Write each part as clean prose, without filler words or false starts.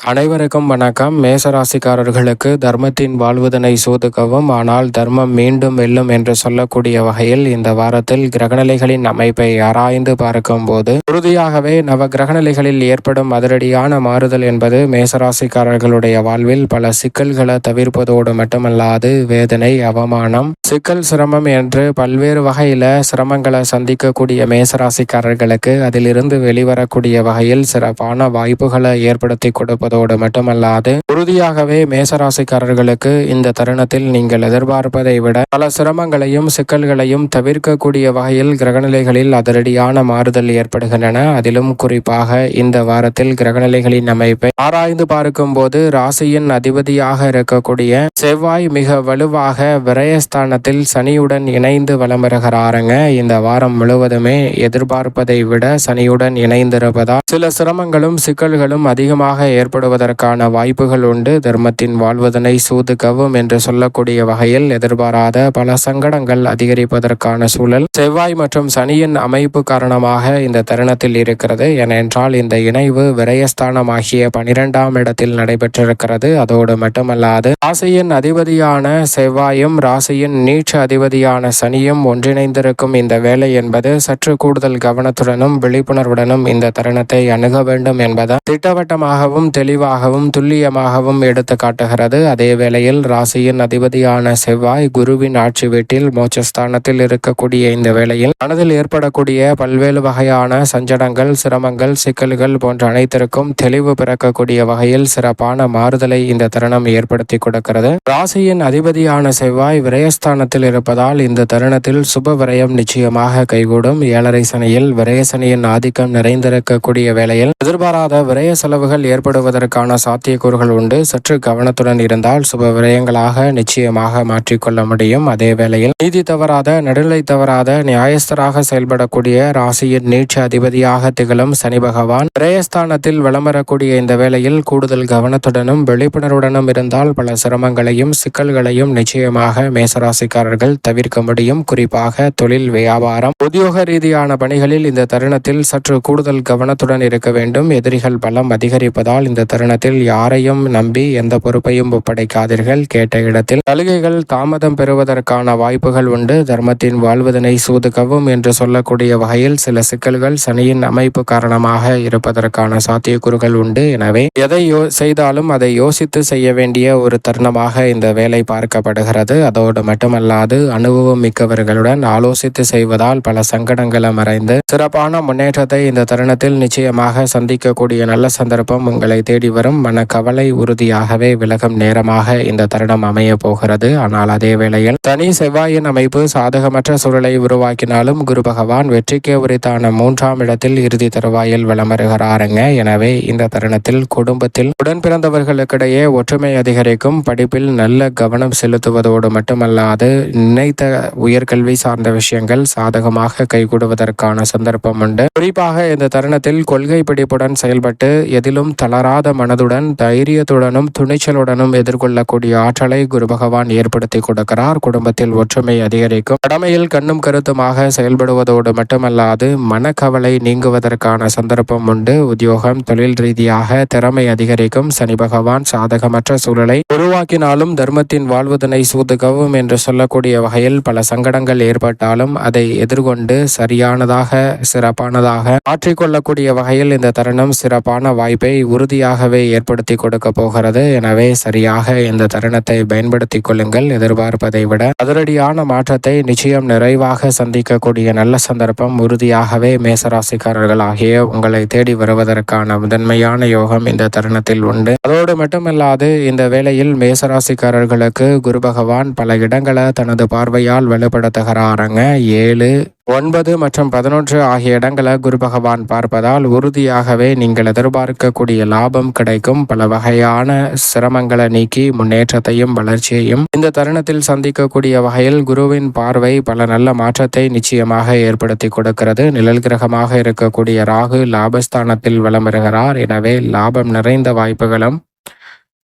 அனைவருக்கும் வணக்கம். மேசராசிக்காரர்களுக்கு தர்மத்தின் வாழ்வதனை சோதுக்கவும், ஆனால் தர்மம் மீண்டும் வெல்லும் என்று சொல்லக்கூடிய வகையில் இந்த வாரத்தில் கிரகநிலைகளின் அமைப்பை ஆராய்ந்து பார்க்கும் போது உறுதியாகவே நவ கிரகநிலைகளில் ஏற்படும் அதிரடியான மாறுதல் என்பது மேசராசிக்காரர்களுடைய வாழ்வில் பல சிக்கல்களை தவிர்ப்பதோடு மட்டுமல்லாது வேதனை, அவமானம், சிக்கல், சிரமம் என்று பல்வேறு வகையில சிரமங்களை சந்திக்கக்கூடிய மேசராசிக்காரர்களுக்கு அதிலிருந்து வெளிவரக்கூடிய வகையில் சிறப்பான வாய்ப்புகளை ஏற்படுத்தி கொடுப்பதோடு மட்டுமல்லாது உறுதியாகவே மேசராசிக்காரர்களுக்கு இந்த தருணத்தில் நீங்கள் எதிர்பார்ப்பதை விட பல சிரமங்களையும் சிக்கல்களையும் தவிர்க்கக்கூடிய வகையில் கிரகநிலைகளில் அதிரடியான மாறுதல் ஏற்படுகின்றன. அதிலும் குறிப்பாக இந்த வாரத்தில் கிரகநிலைகளின் அமைப்பை ஆராய்ந்து பார்க்கும் போது ராசியின் அதிபதியாக இருக்கக்கூடிய செவ்வாய் மிக வலுவாக விரயஸ்தானத்தில் சனியுடன் இணைந்து வலம் வருகிறாருங்க. இந்த வாரம் முழுவதுமே எதிர்பார்ப்பதை விட சனியுடன் இணைந்திருப்பதால் சில சிரமங்களும் சிக்கல்களும் அதிகமாக ஏற்படுவதற்கான வாய்ப்புகள் உண்டு. தர்மத்தின் வாழ்வதனை சூதுக்கவும் என்று சொல்லக்கூடிய வகையில் எதிர்பாராத பல சங்கடங்கள் அதிகரிப்பதற்கான சூழல் செவ்வாய் மற்றும் சனியின் அமைப்பு காரணமாக இந்த தருணத்தில் இருக்கிறது. ஏனென்றால் இந்த இணைவு விரயஸ்தானமாகிய 12ஆம் இடத்தில் நடைபெற்றிருக்கிறது. அதோடு மட்டுமல்லாது ராசியின் அதிபதியான செவ்வாயும் ராசியின் நீட்ச அதிபதியான சனியும் ஒன்றிணைந்திருக்கும் இந்த வேலை என்பது சற்று கூடுதல் கவனத்துடனும் விழிப்புணர்வுடனும் இந்த தருணத்தை அணுக வேண்டும் என்பதால் திட்டவட்டமாகவும் தெளிவாகவும் துல்லியமாகவும் எடுத்து காட்டுகிறது. அதே வேளையில் ராசியின் அதிபதியான செவ்வாய் குருவின் ஆட்சி வீட்டில் மோட்சஸ்தானத்தில் இருக்கக்கூடிய இந்த வேளையில் மனதில் ஏற்படக்கூடிய பல்வேறு வகையான சஞ்சடங்கள், சிரமங்கள், சிக்கல்கள் போன்ற அனைத்திற்கும் தெளிவு பிறக்கக்கூடிய வகையில் சிறப்பான மாறுதலை இந்த தருணம் ஏற்படுத்தி கொடுக்கிறது. ராசியின் அதிபதியான செவ்வாய் விரயஸ்தானத்தில் இருப்பதால் இந்த தருணத்தில் சுப விரயம் நிச்சயமாக கைகூடும். 7.5 சனியில் விரயசனியின் ஆதிக்கம் நிறைந்திருக்கக்கூடிய வேளையில் எதிர்பாராத விரய செலவுகள் ஏற்படுவதற்கான சாத்தியக்கூறுகள் உண்டு. சற்று கவனத்துடன் இருந்தால் சுப விரயங்களாக நிச்சயமாக மாற்றிக்கொள்ள முடியும். அதே வேளையில் நீதி தவறாத, நடுநிலை தவறாத, நியாயஸ்தராக செயல்படக்கூடிய ராசியின் நீட்ச அதிபதியாக திகழும் சனி பகவான் விரயஸ்தானத்தில் வலம் வரக்கூடிய இந்த வேளையில் கூடுதல் கவனத்துடனும் விழிப்புணர்வுடனும் இருந்தால் பல சிரமங்களையும் சிக்கல்களையும் நிச்சயமாக மேசராசிக்காரர்கள் தவிர்க்க முடியும். குறிப்பாக தொழில், வியாபாரம், உத்தியோக ரீதியான பணிகளில் இந்த தருணத்தில் சற்று கூடுதல் கவனத்துடன் இருக்க வேண்டும். எதிரிகள் பலம் அதிகரிப்பதால் இந்த தருணத்தில் யாரையும் நம்பி எந்த பொறுப்பையும் ஒப்படைக்காதீர்கள். கேட்ட இடத்தில் சலுகைகள் தாமதம் பெறுவதற்கான வாய்ப்புகள் உண்டு. தர்மத்தின் வாழ்வதனை சூதுக்கவும் என்று சொல்லக்கூடிய வகையில் சில சிக்கல்கள் சனியின் அமைப்பு காரணமாக இருப்பதற்கான சாத்தியக்கூறுகள் உண்டு. எனவே எதை செய்தாலும் அதை யோசித்து செய்ய வேண்டிய ஒரு தருணமாக இந்த வேலை பார்க்கப்படுகிறது. அதோடு மட்டுமல்லாது அனுபவம் மிக்கவர்களுடன் ஆலோசித்து செய்வதால் பல சங்கடங்களை மறைந்து சிறப்பான முன்னேற்றத்தை இந்த தருணத்தில் நிச்சயமாக சந்திக்கக்கூடிய நல்ல சந்தர்ப்பம் உங்களை தேடி வரும். மனக்கவலை உறுதியாகவே விலகும் நேரமாக இந்த தருணம் அமைய போகிறது. ஆனால் அதே வேளையில் தனி செவ்வாயின் அமைப்பு சாதகமற்ற சூழலை உருவாக்கினாலும் குரு பகவான் வெற்றிக்கு உரித்தான 3ஆம் இடத்தில் இறுதி தருவாயில் வலம் வருகிறாருங்க. எனவே இந்த தருணத்தில் குடும்பத்தில் உடன் பிறந்தவர்களுக்கிடையே ஒற்றுமை அதிகரிக்கும். படிப்பில் நல்ல கவனம் செலுத்துவதோடு மட்டுமல்லாது நினைத்த உயர்கல்வி சார்ந்த விஷயங்கள் சாதகமாக கைகூடுவதற்கான சந்தர்ப்பம் உண்டு. குறிப்பாக இந்த தருணத்தில் கொள்கை பிடிப்புடன் செயல்பட்டு எதிலும் தளராத மனதுடன் தைரியத்துடனும் துணிச்சலுடனும் எதிர்கொள்ளக்கூடிய ஆற்றலை குரு பகவான் ஏற்படுத்தி கொடுக்கிறார். குடும்பத்தில் ஒற்றுமை அதிகரிக்கும். கடமையில் கண்ணும் கருத்துமாக செயல்படுவதோடு மட்டுமல்லாது மனக்கவலை நீங்குவதற்கான சந்தர்ப்பம் உண்டு. உத்தியோகம், தொழில் ரீதியாக திறமை அதிகரிக்கும். சனி பகவான் சாதகமற்ற சூழலை உருவாக்கினாலும் தர்மத்தின் வாழ்வதனை சூதுக்கவும் என்று சொல்லக்கூடிய வகையில் பல சங்கடங்கள் ஏற்பட்டாலும் அதை எதிர்கொண்டு சரியானதாக, சிறப்பானதாக மாற்றிக்கொள்ளக்கூடிய வகையில் இந்த தருணம் சிறப்பான வாய்ப்பை உறுதியாகவே ஏற்படுத்தி கொடுக்க போகிறது. எனவே சரியாக இந்த தருணத்தை பயன்படுத்திக் கொள்ளுங்கள். எதிர்பார்ப்பதை விட அதிரடியான மாற்றத்தை நிச்சயம் நிறைவாக சந்திக்கக்கூடிய நல்ல சந்தர்ப்பம் உறுதியாகவே மேசராசிக்காரர்கள் ஆகிய உங்களை தேடி வருவதற்கான முதன்மையான யோகம் இந்த தருணத்தில் உண்டு. அதோடு மட்டுமல்லாது இந்த வேளையில் மேசராசிக்காரர்களுக்கு குரு பகவான் பல இடங்களை தனது பார்வையால் வலுப்படுத்துகிறாருங்க. 7, 9 மற்றும் 11 ஆகிய இடங்களை குரு பகவான் பார்ப்பதால் உறுதியாகவே நீங்கள் எதிர்பார்க்கக்கூடிய லாபம் கிடைக்கும். பல வகையான சிரமங்களை நீக்கி முன்னேற்றத்தையும் வளர்ச்சியையும் இந்த தருணத்தில் சந்திக்கக்கூடிய வகையில் குருவின் பார்வை பல நல்ல மாற்றத்தை நிச்சயமாக ஏற்படுத்தி கொடுக்கிறது. நிழல் கிரகமாக இருக்கக்கூடிய ராகு லாபஸ்தானத்தில் வலம் வருகிறார். எனவே லாபம் நிறைந்த வாய்ப்புகளும்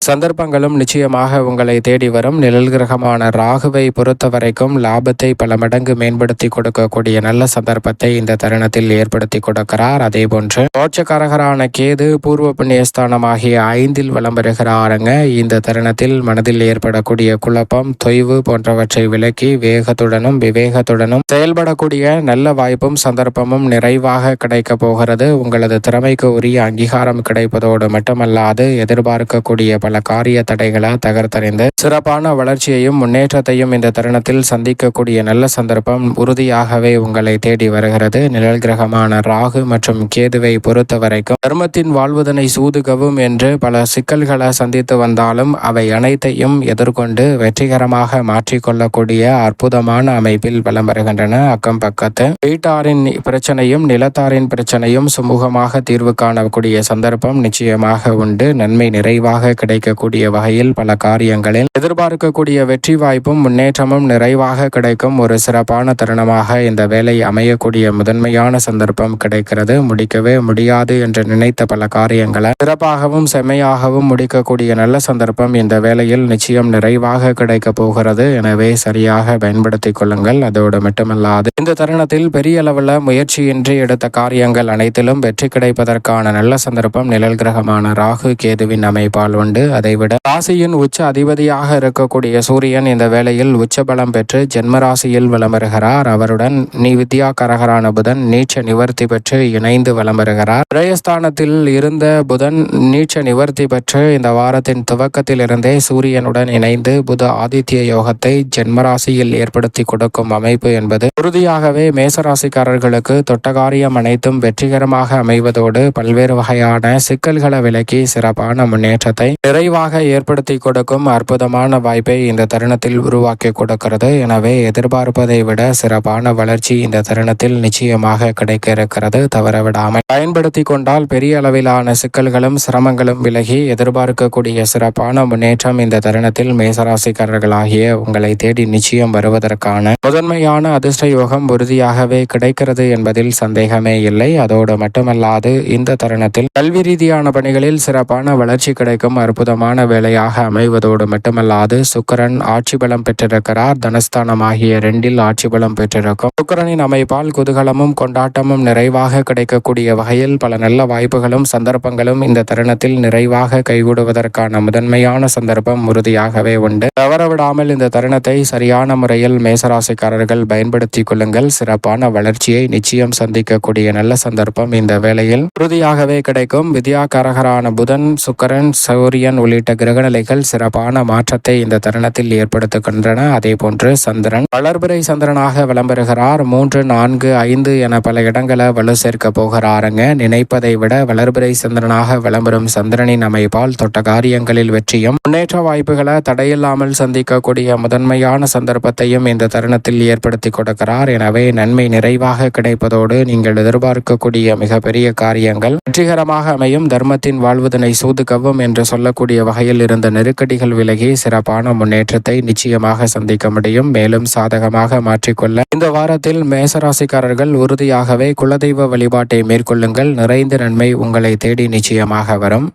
சந்தர்ப்பங்களும் நிச்சயமாக உங்களை தேடி வரும். நிழல் கிரகமான ராகுவை பொறுத்த வரைக்கும் லாபத்தை பல மடங்கு மேம்படுத்தி கொடுக்கக்கூடிய நல்ல சந்தர்ப்பத்தை இந்த தருணத்தில் ஏற்படுத்தி கொடுக்கிறார். அதே போன்று மோட்சக்காரகரான கேது பூர்வ புண்ணியஸ்தானமாகிய 5இல் வலம் பெறுகிறாருங்க. இந்த தருணத்தில் மனதில் ஏற்படக்கூடிய குழப்பம், தொய்வு போன்றவற்றை விலக்கி வேகத்துடனும் விவேகத்துடனும் செயல்படக்கூடிய நல்ல வாய்ப்பும் சந்தர்ப்பமும் நிறைவாக கிடைக்க போகிறது. உங்களது திறமைக்கு உரிய அங்கீகாரம் கிடைப்பதோடு மட்டுமல்லாது எதிர்பார்க்கக்கூடிய பல காரிய தடைகளை தகர்த்தறிந்து சிறப்பான வளர்ச்சியையும் முன்னேற்றத்தையும் இந்த தருணத்தில் சந்திக்கக்கூடிய நல்ல சந்தர்ப்பம் உறுதியாகவே உங்களை தேடி வருகிறது. நிழல் கிரகமான ராகு மற்றும் கேதுவை பொறுத்த வரைக்கும் தர்மத்தின் வாழ்வதனை சூதுகவும் என்று பல சிக்கல்களை சந்தித்து வந்தாலும் அவை அனைத்தையும் எதிர்கொண்டு வெற்றிகரமாக மாற்றிக்கொள்ளக்கூடிய அற்புதமான அமைப்பில் வலம் வருகின்றன. அக்கம் பக்கத்து வீட்டாரின் பிரச்சனையும் நிலத்தாரின் பிரச்சனையும் சுமூகமாக தீர்வு காணக்கூடிய சந்தர்ப்பம் நிச்சயமாக உண்டு. நன்மை நிறைவாக கிடைக்கக்கூடிய வகையில் பல காரியங்களில் எதிர்பார்க்கக்கூடிய வெற்றி வாய்ப்பும் முன்னேற்றமும் நிறைவாக கிடைக்கும் ஒரு சிறப்பான தருணமாக இந்த வேலை அமையக்கூடிய முதன்மையான சந்தர்ப்பம் கிடைக்கிறது. முடிக்கவே முடியாது என்று நினைத்த பல காரியங்களை சிறப்பாகவும் செம்மையாகவும் முடிக்கக்கூடிய நல்ல சந்தர்ப்பம் இந்த வேளையில் நிச்சயம் நிறைவாக கிடைக்க போகிறது. எனவே சரியாக பயன்படுத்திக் கொள்ளுங்கள். அதோடு மட்டுமல்லாது இந்த தருணத்தில் பெரிய அளவில் முயற்சியின்றி எடுத்த காரியங்கள் அனைத்திலும் வெற்றி கிடைப்பதற்கான நல்ல சந்தர்ப்பம் நிழல் கிரகமான ராகு கேதுவின் அமைப்பால் உண்டு. அதைவிட ராசியின் உச்ச அதிபதியாக இருக்கக்கூடிய சூரியன் இந்த வேளையில் உச்சபலம் பெற்று ஜென்ம ராசியில் வலம் வருகிறார். அவருடன் வித்யாகாரகரான புதன் நீச்ச நிவர்த்தி பெற்று இணைந்து வலம் வருகிறார். விரயஸ்தானத்தில் இருந்த புதன் நீச்ச நிவர்த்தி பெற்று இந்த வாரத்தின் துவக்கத்தில் இருந்தே சூரியனுடன் இணைந்து புத ஆதித்ய யோகத்தை ஜென்மராசியில் ஏற்படுத்தி கொடுக்கும் அமைப்பு என்பது உறுதியாகவே மேசராசிக்காரர்களுக்கு தொட்டகாரியம் அனைத்தும் வெற்றிகரமாக அமைவதோடு பல்வேறு வகையான சிக்கல்களை விலக்கி சிறப்பான முன்னேற்றத்தை நிறைவாக ஏற்படுத்தி கொடுக்கும் அற்புதமான வாய்ப்பை இந்த தருணத்தில் உருவாக்கி கொடுக்கிறது. எனவே எதிர்பார்ப்பதை விட சிறப்பான வளர்ச்சி இந்த தருணத்தில் நிச்சயமாக கிடைக்க இருக்கிறது. தவறவிடாமல் பயன்படுத்தி கொண்டால் பெரிய அளவிலான சிக்கல்களும் சிரமங்களும் விலகி எதிர்பார்க்கக்கூடிய சிறப்பான முன்னேற்றம் இந்த தருணத்தில் மேசராசிக்காரர்களாகிய உங்களை தேடி நிச்சயம் வருவதற்கான முதன்மையான அதிர்ஷ்ட யோகம் உறுதியாகவே கிடைக்கிறது என்பதில் சந்தேகமே இல்லை. அதோடு மட்டுமல்லாது இந்த தருணத்தில் கல்வி ரீதியான பணிகளில் சிறப்பான வளர்ச்சி கிடைக்கும் அற்புதமான வேலையாக அமைவதோடு மட்டுமல்லாது சுக்கிரன் ஆட்சி பலம் பெற்றிருக்கிறார். தனஸ்தானம் ஆகிய 2இல் ஆட்சி பலம் பெற்றிருக்கும் சுக்கிரனின் அமைப்பால் குதூகலமும் கொண்டாட்டமும் நிறைவாக கிடைக்கக்கூடிய வகையில் பல நல்ல வாய்ப்புகளும் சந்தர்ப்பங்களும் இந்த தருணத்தில் நிறைவாக கைகூடுவதற்கான முதன்மையான சந்தர்ப்பம் உறுதியாகவே உண்டு. தவறவிடாமல் இந்த தருணத்தை சரியான முறையில் மேசராசிக்காரர்கள் பயன்படுத்திக் கொள்ளுங்கள். சிறப்பான வளர்ச்சியை நிச்சயம் சந்திக்கக்கூடிய நல்ல சந்தர்ப்பம் இந்த வேளையில் உறுதியாகவே கிடைக்கும். வித்யாகாரகரான புதன் சுக்கிரன் சூரியன் உள்ளிட்ட கிரகநிலைகள் சிறப்பான மாற்றத்தை இந்த தருணத்தில் ஏற்படுத்துகின்றன. அதே போன்று சந்திரன் வளர்பிறை சந்திரனாக விளம்பெறுகிறார். 3, 4, 5 என பல இடங்களை வலு சேர்க்க போகிறாருங்க. நினைப்பதை விட வளர்பிறை சந்திரனாக விளம்பெறும் சந்திரனின் அமைப்பால் தொட்ட காரியங்களில் வெற்றியும் முன்னேற்ற வாய்ப்புகளை தடையில்லாமல் சந்திக்கக்கூடிய முதன்மையான சந்தர்ப்பத்தையும் இந்த தருணத்தில் ஏற்படுத்தி கொடுக்கிறார். எனவே நன்மை நிறைவாக கிடைப்பதோடு நீங்கள் எதிர்பார்க்கக்கூடிய மிகப்பெரிய காரியங்கள் வெற்றிகரமாக அமையும். தர்மத்தின் வாழ்வதனை சூதுகவும் என்று சொல்லக்கூடிய வகையில் இருந்த நெருக்கடிகள் விலகி சிறப்பான முன்னேற்றத்தை நிச்சயமாக சந்திக்க முடியும். மேலும் சாதகமாக மாற்றிக்கொள்ள இந்த வாரத்தில் மேசராசிக்காரர்கள் உறுதியாகவே குலதெய்வ வழிபாட்டை மேற்கொள்ளுங்கள். நிறைந்த நன்மை உங்களை தேடி நிச்சயமாக வரும்.